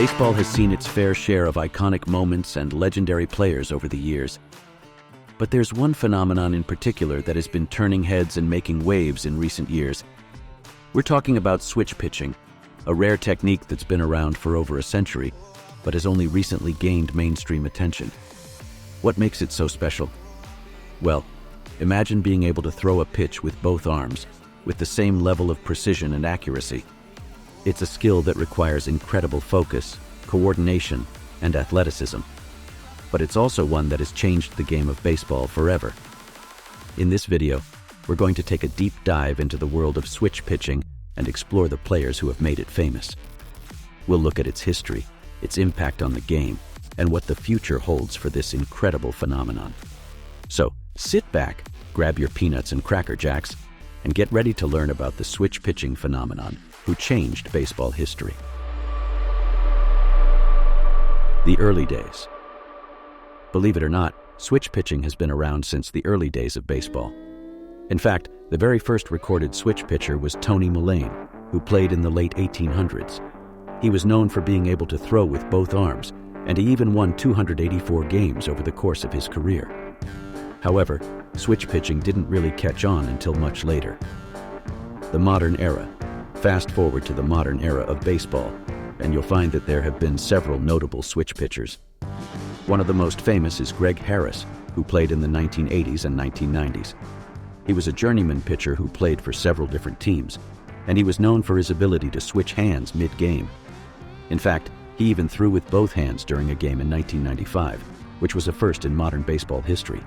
Baseball has seen its fair share of iconic moments and legendary players over the years. But there's one phenomenon in particular that has been turning heads and making waves in recent years. We're talking about switch pitching, a rare technique that's been around for over a century, but has only recently gained mainstream attention. What makes it so special? Well, imagine being able to throw a pitch with both arms, with the same level of precision and accuracy. It's a skill that requires incredible focus, coordination, and athleticism. But it's also one that has changed the game of baseball forever. In this video, we're going to take a deep dive into the world of switch pitching and explore the players who have made it famous. We'll look at its history, its impact on the game, and what the future holds for this incredible phenomenon. So, sit back, grab your peanuts and Cracker Jacks, and get ready to learn about the switch pitching phenomenon who changed baseball history. The early days. Believe it or not, switch pitching has been around since the early days of baseball. In fact, the very first recorded switch pitcher was Tony Mullane, who played in the late 1800s. He was known for being able to throw with both arms, and he even won 284 games over the course of his career. However, switch pitching didn't really catch on until much later. The modern era. Fast forward to the modern era of baseball, and you'll find that there have been several notable switch pitchers. One of the most famous is Greg Harris, who played in the 1980s and 1990s. He was a journeyman pitcher who played for several different teams, and he was known for his ability to switch hands mid-game. In fact, he even threw with both hands during a game in 1995, which was a first in modern baseball history.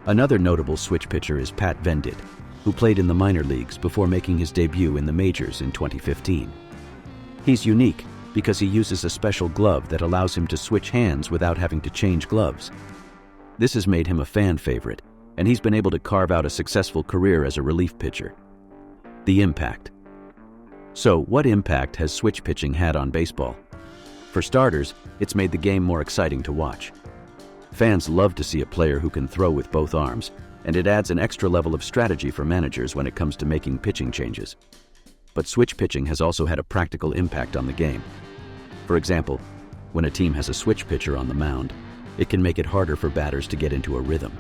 Another notable switch pitcher is Pat Vendit, who played in the minor leagues before making his debut in the majors in 2015. He's unique because he uses a special glove that allows him to switch hands without having to change gloves. This has made him a fan favorite, and he's been able to carve out a successful career as a relief pitcher. The impact. So, what impact has switch pitching had on baseball? For starters, it's made the game more exciting to watch. Fans love to see a player who can throw with both arms, and it adds an extra level of strategy for managers when it comes to making pitching changes. But switch pitching has also had a practical impact on the game. For example, when a team has a switch pitcher on the mound, it can make it harder for batters to get into a rhythm.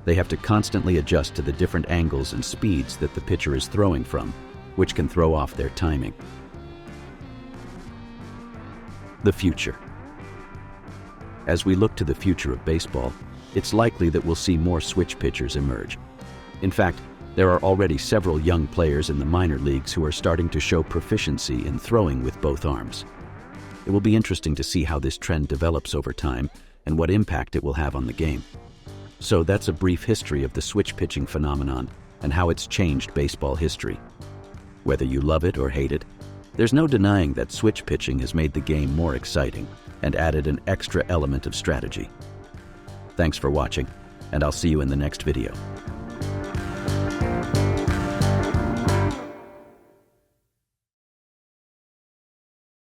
They have to constantly adjust to the different angles and speeds that the pitcher is throwing from, which can throw off their timing. The future. As we look to the future of baseball, it's likely that we'll see more switch pitchers emerge. In fact, there are already several young players in the minor leagues who are starting to show proficiency in throwing with both arms. It will be interesting to see how this trend develops over time and what impact it will have on the game. So that's a brief history of the switch pitching phenomenon and how it's changed baseball history. Whether you love it or hate it, there's no denying that switch pitching has made the game more exciting and added an extra element of strategy. Thanks for watching, and I'll see you in the next video.